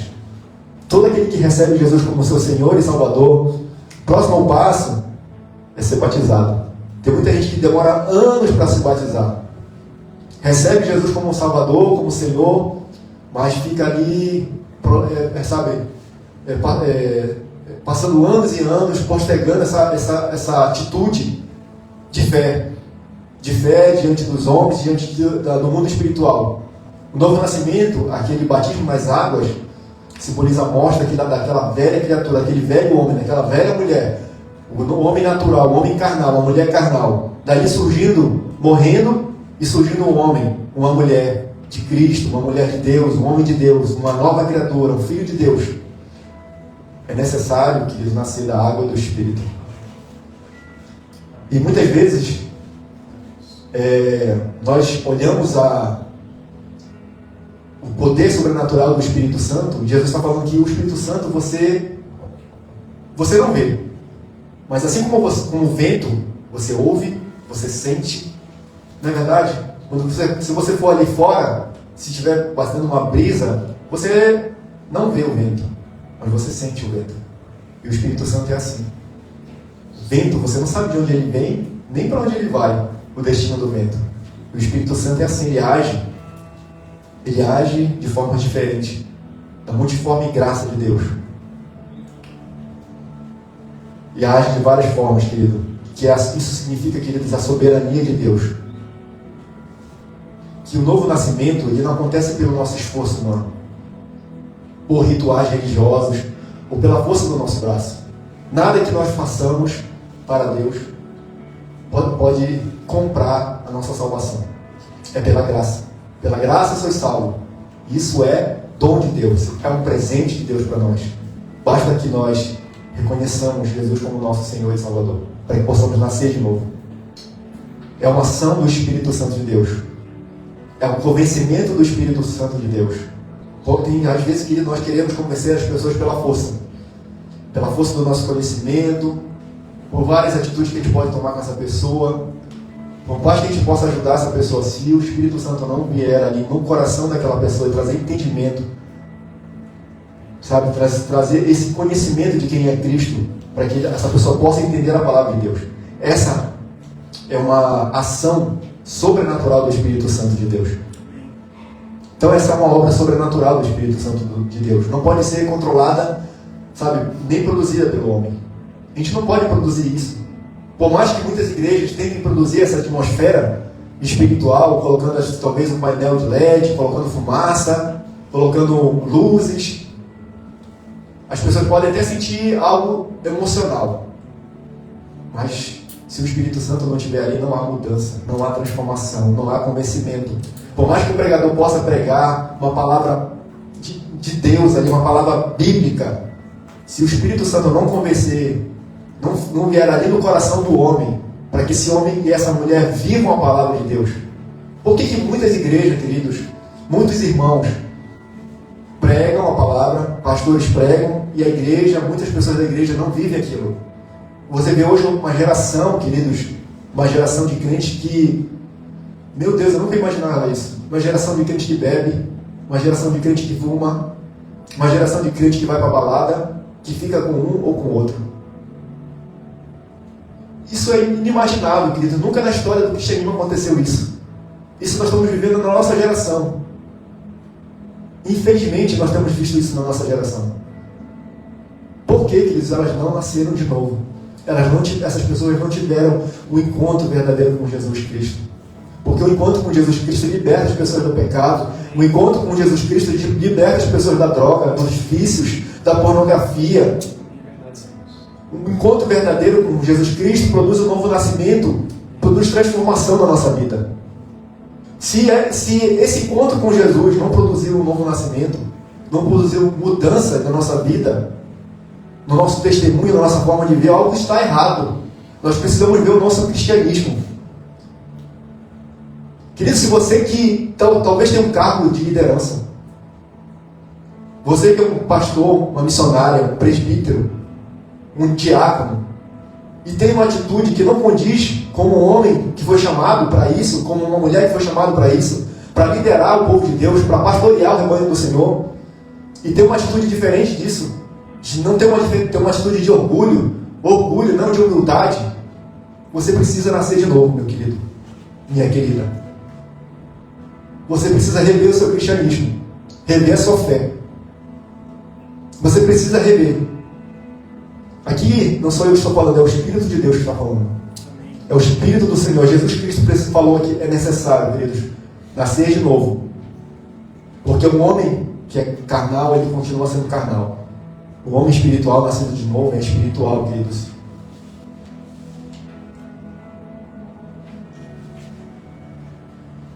Todo aquele que recebe Jesus como seu Senhor e Salvador, próximo passo é ser batizado. Tem muita gente que demora anos para se batizar. Recebe Jesus como Salvador, como Senhor, mas fica ali, passando anos e anos, postergando essa atitude de fé diante dos homens, diante do mundo espiritual. O novo nascimento, aquele batismo nas águas, simboliza a morte daquela velha criatura, aquele velho homem, daquela velha mulher, o homem natural, o homem carnal, a mulher carnal. Daí surgindo, morrendo e surgindo um homem, uma mulher de Cristo, uma mulher de Deus, um homem de Deus, uma nova criatura, um filho de Deus. É necessário que eles nascer da água e do Espírito. E muitas vezes nós olhamos o poder sobrenatural do Espírito Santo. Jesus está falando que o Espírito Santo você não vê. Mas assim como o vento, você ouve, você sente. Não é verdade? Se você for ali fora, se estiver batendo uma brisa, você não vê o vento, mas você sente o vento. E o Espírito Santo é assim. O vento, você não sabe de onde ele vem, nem para onde ele vai, o destino do vento. O Espírito Santo é assim, ele age de forma diferente, da multiforme graça de Deus. E age de várias formas, querido. Isso significa, queridos, a soberania de Deus. Que o novo nascimento, ele não acontece pelo nosso esforço humano, por rituais religiosos, ou pela força do nosso braço. Nada que nós façamos para Deus pode comprar a nossa salvação. É pela graça. Pela graça sois salvo. Isso é dom de Deus. É um presente de Deus para nós. Basta que nós reconheçamos Jesus como nosso Senhor e Salvador, para que possamos nascer de novo. É uma ação do Espírito Santo de Deus. É um convencimento do Espírito Santo de Deus. Às vezes, querido, nós queremos convencer as pessoas pela força do nosso conhecimento, por várias atitudes que a gente pode tomar com essa pessoa. Por mais que a gente possa ajudar essa pessoa, se o Espírito Santo não vier ali no coração daquela pessoa e trazer entendimento, sabe, trazer esse conhecimento de quem é Cristo, para que essa pessoa possa entender a palavra de Deus. Essa é uma ação sobrenatural do Espírito Santo de Deus. Então essa é uma obra sobrenatural do Espírito Santo de Deus. Não pode ser controlada, sabe, nem produzida pelo homem. A gente não pode produzir isso. Por mais que muitas igrejas tentem produzir essa atmosfera espiritual, colocando talvez um painel de LED, colocando fumaça, colocando luzes, as pessoas podem até sentir algo emocional. Mas se o Espírito Santo não estiver ali, não há mudança, não há transformação, não há convencimento. Por mais que o pregador possa pregar uma palavra de Deus ali, uma palavra bíblica, se o Espírito Santo não convencer, não vier ali no coração do homem, para que esse homem e essa mulher vivam a palavra de Deus. Por que muitas igrejas, queridos, muitos irmãos pregam a palavra, pastores pregam, e a igreja, muitas pessoas da igreja não vivem aquilo? Você vê hoje uma geração, queridos, uma geração de crentes que, meu Deus, eu nunca imaginava isso. Uma geração de crente que bebe, uma geração de crente que fuma, uma geração de crente que vai para a balada, que fica com um ou com o outro. Isso é inimaginável, querido. Nunca na história do cristianismo aconteceu isso. Isso nós estamos vivendo na nossa geração. Infelizmente, nós temos visto isso na nossa geração. Por que, queridos? Elas não nasceram de novo. Essas pessoas não tiveram o encontro verdadeiro com Jesus Cristo. Porque o encontro com Jesus Cristo liberta as pessoas do pecado. O encontro com Jesus Cristo liberta as pessoas da droga, dos vícios, da pornografia. O encontro verdadeiro com Jesus Cristo produz um novo nascimento, produz transformação na nossa vida. Se esse encontro com Jesus não produziu um novo nascimento, não produziu mudança na nossa vida, no nosso testemunho, na nossa forma de ver, algo está errado. Nós precisamos ver o nosso cristianismo. Querido, se você que talvez tenha um cargo de liderança, você que é um pastor, uma missionária, um presbítero, um diácono, e tem uma atitude que não condiz como um homem que foi chamado para isso, como uma mulher que foi chamada para isso, para liderar o povo de Deus, para pastorear o rebanho do Senhor, e tem uma atitude diferente disso, de não ter uma atitude de orgulho, não de humildade, você precisa nascer de novo, meu querido, minha querida. Você precisa rever o seu cristianismo, rever a sua fé. Você precisa rever. Aqui não sou eu que estou falando, é o Espírito de Deus que está falando. É o Espírito do Senhor. Jesus Cristo falou que é necessário, queridos, nascer de novo. Porque o homem que é carnal, ele continua sendo carnal. O homem espiritual nascido de novo é espiritual, queridos.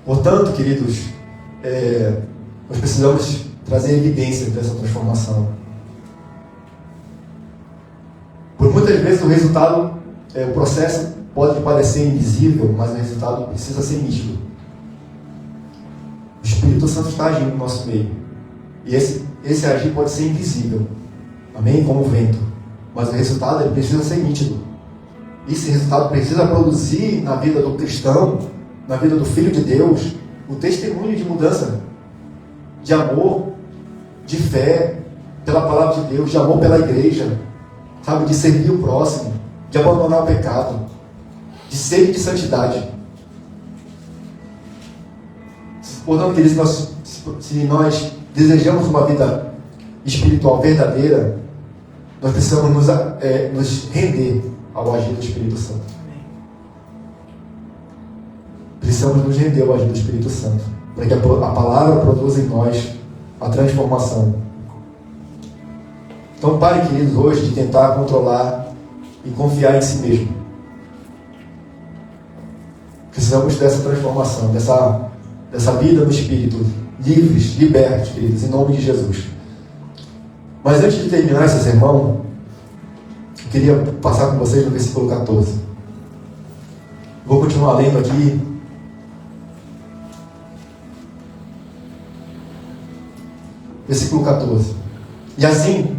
Portanto, queridos, nós precisamos trazer evidência dessa transformação. Por muitas vezes o resultado, o processo pode parecer invisível, mas o resultado precisa ser nítido. O Espírito Santo está agindo no nosso meio. E esse agir pode ser invisível. Amém? Como o vento. Mas o resultado ele precisa ser nítido. Esse resultado precisa produzir na vida do cristão, na vida do Filho de Deus, o testemunho de mudança, de amor, de fé, pela palavra de Deus, de amor pela igreja, sabe, de servir o próximo, de abandonar o pecado, de sede de santidade. Portanto, queridos, se nós desejamos uma vida espiritual verdadeira, nós precisamos nos render ao agir do Espírito Santo. Precisamos nos render ao agir do Espírito Santo, para que a palavra produza em nós a transformação. Então pare, queridos, hoje de tentar controlar e confiar em si mesmo. Precisamos dessa transformação, dessa vida no Espírito, livres, libertos, queridos, em nome de Jesus. Mas antes de terminar esse sermão, eu queria passar com vocês no versículo 14. Vou continuar lendo aqui. Versículo 14. E assim,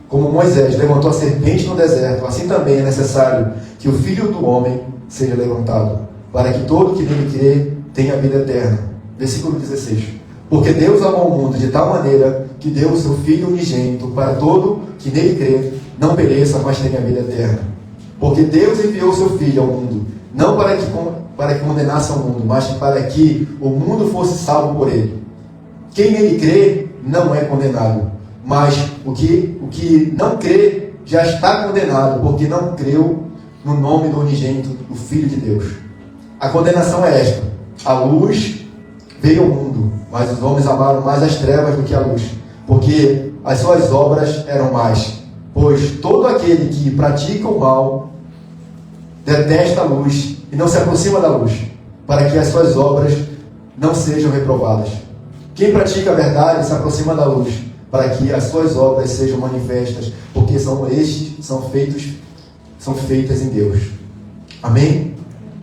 como Moisés levantou a serpente no deserto, assim também é necessário que o Filho do Homem seja levantado, para que todo que nele crê tenha a vida eterna. Versículo 16. Porque Deus amou o mundo de tal maneira que deu o seu Filho unigênito para todo que nele crê não pereça, mas tenha a vida eterna. Porque Deus enviou o seu Filho ao mundo, não para que condenasse ao mundo, mas para que o mundo fosse salvo por ele. Quem nele crê não é condenado, mas o que não crê já está condenado, porque não creu no nome do unigênito do Filho de Deus. A condenação é esta: a luz veio ao mundo, mas os homens amaram mais as trevas do que a luz, porque as suas obras eram más. Pois todo aquele que pratica o mal detesta a luz e não se aproxima da luz, para que as suas obras não sejam reprovadas. Quem pratica a verdade se aproxima da luz, para que as suas obras sejam manifestas, porque são feitas em Deus. Amém?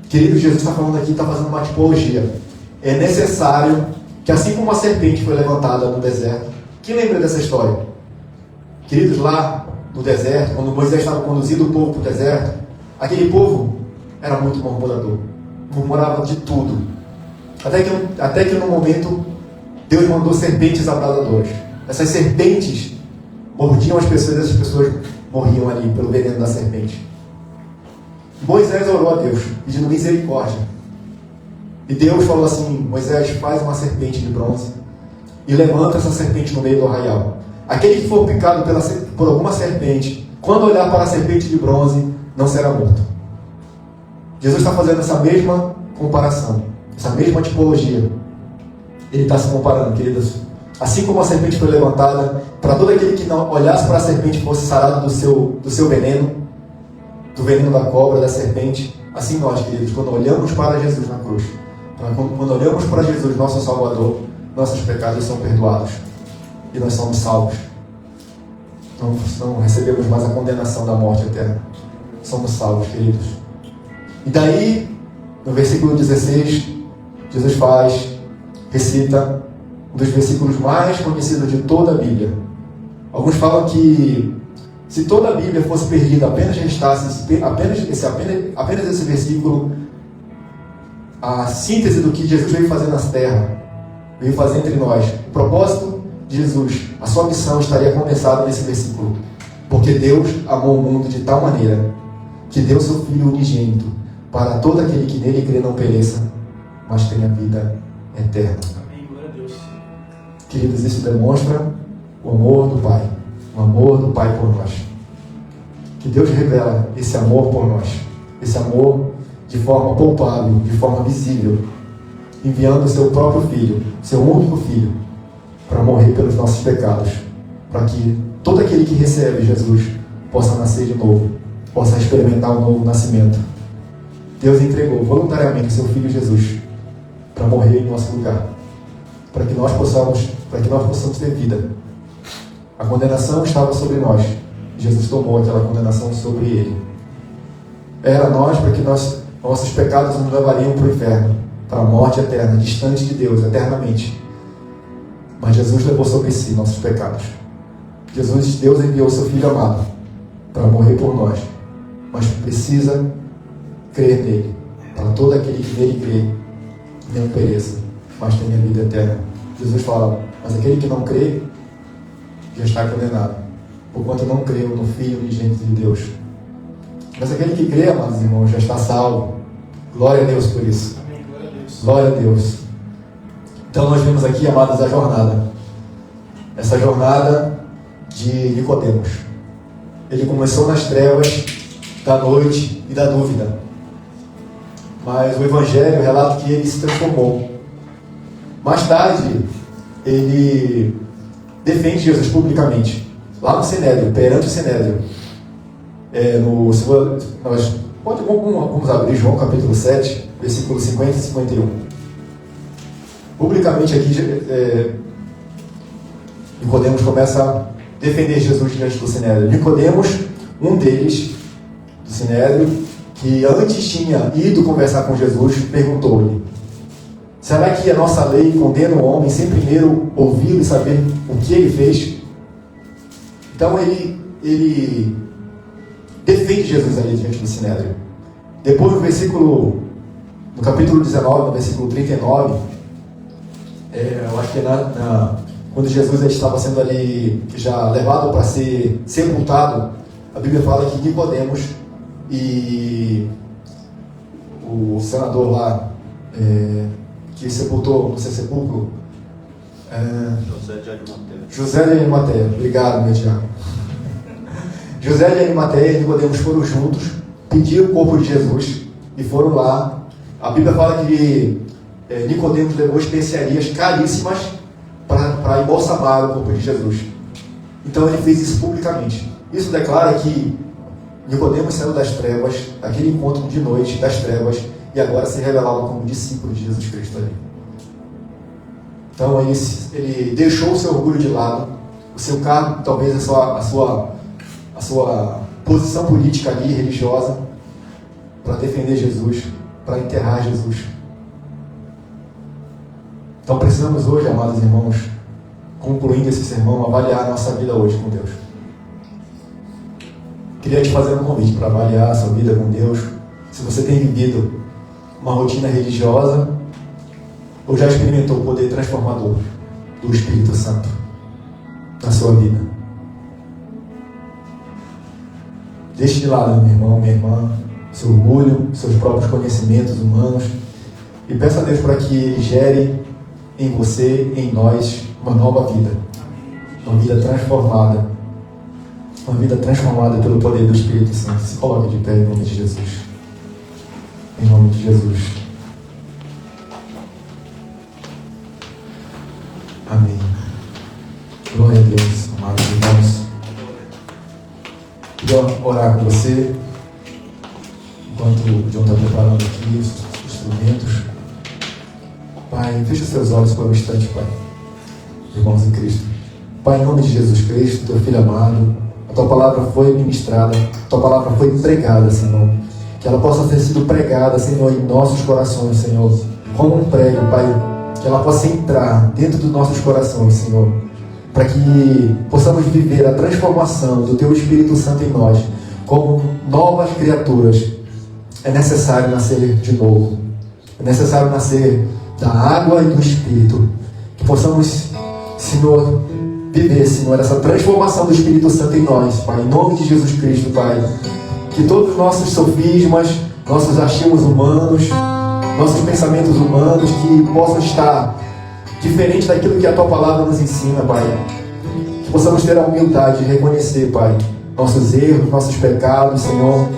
Querido, Jesus está falando aqui, está fazendo uma tipologia. É necessário que, assim como a serpente foi levantada no deserto, quem lembra dessa história? Queridos, lá no deserto, quando Moisés estava conduzindo o povo para o deserto, aquele povo era muito murmurador, murmurava de tudo, até que no momento Deus mandou serpentes abrasadoras. Essas serpentes mordiam as pessoas e as pessoas morriam ali pelo veneno da serpente. Moisés orou a Deus, pedindo misericórdia. E Deus falou assim: Moisés, faz uma serpente de bronze e levanta essa serpente no meio do arraial. Aquele que for picado por alguma serpente, quando olhar para a serpente de bronze, não será morto. Jesus está fazendo essa mesma comparação, essa mesma tipologia. Ele está se comparando, queridos. Assim como a serpente foi levantada, para todo aquele que não olhasse para a serpente e fosse sarado do seu veneno, do veneno da cobra, da serpente, assim nós, queridos, quando olhamos para Jesus na cruz, quando olhamos para Jesus, nosso Salvador, nossos pecados são perdoados e nós somos salvos. Não recebemos mais a condenação da morte eterna. Somos salvos, queridos. E daí, no versículo 16, Jesus recita um dos versículos mais conhecidos de toda a Bíblia. Alguns falam que se toda a Bíblia fosse perdida, apenas restasse apenas esse versículo, a síntese do que Jesus veio fazer na terra, veio fazer entre nós. O propósito de Jesus, a sua missão estaria condensada nesse versículo. Porque Deus amou o mundo de tal maneira que deu seu Filho unigênito para todo aquele que nele crê não pereça, mas tenha vida eterna. Amém, glória a Deus. Queridos, isso demonstra o amor do Pai. O amor do Pai por nós. Que Deus revela esse amor por nós. Esse amor de forma palpável, de forma visível, enviando o seu próprio Filho, seu único Filho, para morrer pelos nossos pecados, para que todo aquele que recebe Jesus possa nascer de novo, possa experimentar um novo nascimento. Deus entregou voluntariamente seu Filho Jesus para morrer em nosso lugar, para que nós possamos ter vida. A condenação estava sobre nós. Jesus tomou aquela condenação sobre ele. Era nós para que nossos pecados nos levariam para o inferno, para a morte eterna, distante de Deus, eternamente. Mas Jesus levou sobre si nossos pecados. Deus enviou seu Filho amado para morrer por nós. Mas precisa crer nele, para todo aquele que nele crê, não pereça, mas tenha vida eterna. Jesus fala: mas aquele que não crê já está condenado, porquanto não creu no Filho unigênito de Deus. Mas aquele que crê, amados irmãos, já está salvo. Glória a Deus por isso. Amém, glória a Deus. Glória a Deus. Então nós vemos aqui, amados, a jornada. Essa jornada de Nicodemos. Ele começou nas trevas da noite e da dúvida. Mas o Evangelho relata que ele se transformou. Mais tarde, ele defende Jesus publicamente, lá no Sinédrio, perante o Sinédrio. Vamos abrir João capítulo 7, versículo 50 e 51. Publicamente aqui, Nicodemos começa a defender Jesus diante do Sinédrio. Nicodemos, um deles, do Sinédrio, que antes tinha ido conversar com Jesus, perguntou-lhe: será que a nossa lei condena o homem sem primeiro ouvi-lo e saber o que ele fez? Então ele defende Jesus ali diante do Sinédrio. Depois no capítulo 19, no versículo 39, eu acho que quando Jesus estava sendo ali já levado para ser sepultado, a Bíblia fala que Nicodemos e o senador lá que sepultou no seu sepulcro, José de Arimateia, obrigado, meu diabo. José de Arimateia e Nicodemos foram juntos, pediram o corpo de Jesus e foram lá. A Bíblia fala que Nicodemos levou especiarias caríssimas para embalsamar o corpo de Jesus. Então ele fez isso publicamente. Isso declara que Nicodemos saiu das trevas, daquele encontro de noite das trevas, e agora se revelava como discípulo de Jesus Cristo ali. Então ele deixou o seu orgulho de lado, o seu cargo, talvez a sua posição política ali, religiosa, para defender Jesus, para enterrar Jesus. Então precisamos hoje, amados irmãos, concluindo esse sermão, avaliar a nossa vida hoje com Deus. Queria te fazer um convite para avaliar a sua vida com Deus. Se você tem vivido uma rotina religiosa ou já experimentou o poder transformador do Espírito Santo na sua vida. Deixe de lado, meu irmão, minha irmã, seu orgulho, seus próprios conhecimentos humanos. E peço a Deus para que gere em você, em nós, uma nova vida. Uma vida transformada. Uma vida transformada pelo poder do Espírito Santo. Se coloque de pé em nome de Jesus. Em nome de Jesus. Amém. Glória a Deus, amados irmãos. Queria orar com você, enquanto o John está preparando aqui os instrumentos. Pai, feche os seus olhos por um instante, Pai. Irmãos em Cristo. Pai, em nome de Jesus Cristo, teu Filho amado, a tua palavra foi ministrada, a tua palavra foi pregada, Senhor. Que ela possa ter sido pregada, Senhor, em nossos corações, Senhor. Como um prego, Pai. Que ela possa entrar dentro dos nossos corações, Senhor. Para que possamos viver a transformação do teu Espírito Santo em nós. Como novas criaturas. É necessário nascer de novo. É necessário nascer da água e do Espírito. Que possamos, Senhor, viver, Senhor, essa transformação do Espírito Santo em nós, Pai. Em nome de Jesus Cristo, Pai. Que todos os nossos sofismas, nossos achismos humanos, nossos pensamentos humanos, que possam estar diferentes daquilo que a tua palavra nos ensina, Pai. Que possamos ter a humildade de reconhecer, Pai, nossos erros, nossos pecados, Senhor.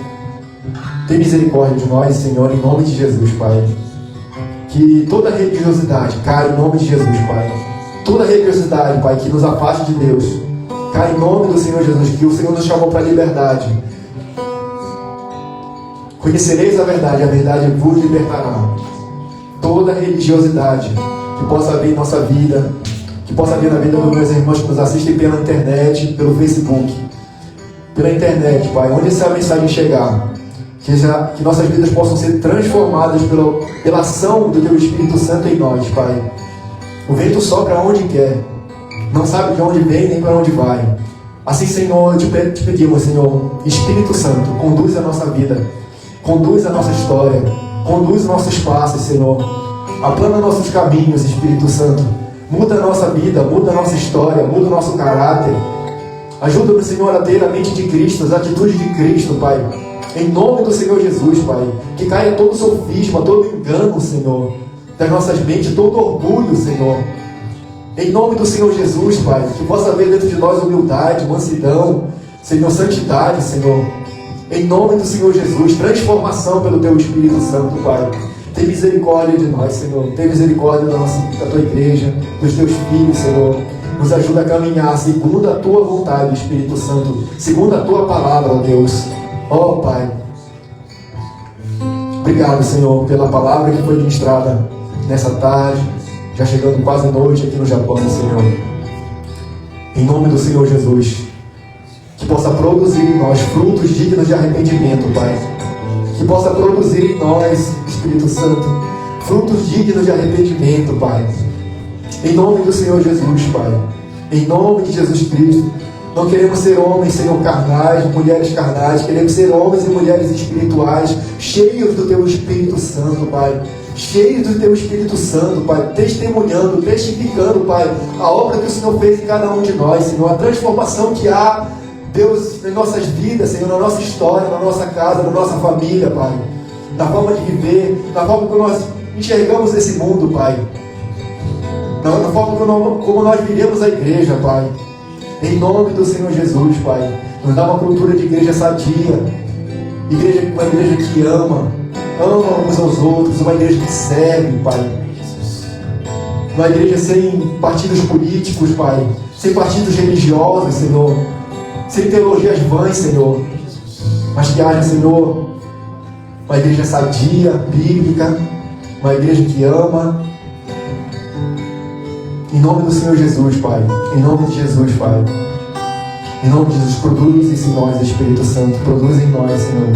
Tem misericórdia de nós, Senhor, em nome de Jesus, Pai. Que toda religiosidade caia em nome de Jesus, Pai. Toda religiosidade, Pai, que nos afaste de Deus, caia em nome do Senhor Jesus, que o Senhor nos chamou para a liberdade. Conhecereis a verdade vos libertará. Toda religiosidade que possa haver em nossa vida, que possa haver na vida dos meus irmãos que nos assistem pela internet, pelo Facebook, pela internet, Pai, onde essa mensagem chegar, que nossas vidas possam ser transformadas pela ação do Teu Espírito Santo em nós, Pai. O vento sopra onde quer, não sabe de onde vem nem para onde vai. Assim, Senhor, te pedimos, Senhor, Espírito Santo, conduz a nossa vida. Conduz a nossa história, conduz nossos passos, Senhor. Aplana nossos caminhos, Espírito Santo. Muda a nossa vida, muda a nossa história, muda o nosso caráter. Ajuda-nos, Senhor, a ter a mente de Cristo, as atitudes de Cristo, Pai. Em nome do Senhor Jesus, Pai. Que caia todo sofisma, todo engano, Senhor, das nossas mentes, todo orgulho, Senhor. Em nome do Senhor Jesus, Pai. Que possa haver dentro de nós humildade, mansidão, Senhor, santidade, Senhor. Em nome do Senhor Jesus, transformação pelo Teu Espírito Santo, Pai. Tem misericórdia de nós, Senhor. Tem misericórdia da Tua igreja, dos Teus filhos, Senhor. Nos ajuda a caminhar segundo a Tua vontade, Espírito Santo. Segundo a Tua palavra, ó Deus. Ó Pai. Obrigado, Senhor, pela palavra que foi ministrada nessa tarde. Já chegando quase noite aqui no Japão, Senhor. Em nome do Senhor Jesus. Que possa produzir em nós frutos dignos de arrependimento, Pai. Que possa produzir em nós, Espírito Santo, frutos dignos de arrependimento, Pai. Em nome do Senhor Jesus, Pai. Em nome de Jesus Cristo. Não queremos ser homens, Senhor, carnais, mulheres carnais. Queremos ser homens e mulheres espirituais, cheios do Teu Espírito Santo, Pai. Cheios do Teu Espírito Santo, Pai. Testemunhando, testificando, Pai, a obra que o Senhor fez em cada um de nós, Senhor. A transformação que há, Deus, nas nossas vidas, Senhor, na nossa história, na nossa casa, na nossa família, Pai. Na forma de viver, na forma como nós enxergamos esse mundo, Pai. Na forma como nós vivemos a igreja, Pai. Em nome do Senhor Jesus, Pai. Nos dá uma cultura de igreja sadia. Uma igreja que ama uns aos outros. Uma igreja que serve, Pai. Uma igreja sem partidos políticos, Pai. Sem partidos religiosos, Senhor. Sem teologias vãs, Senhor, mas que haja, Senhor, uma igreja sadia, bíblica, uma igreja que ama. Em nome do Senhor Jesus, Pai. Em nome de Jesus, Pai. Em nome de Jesus, produz isso em nós, Espírito Santo. Produz em nós, Senhor,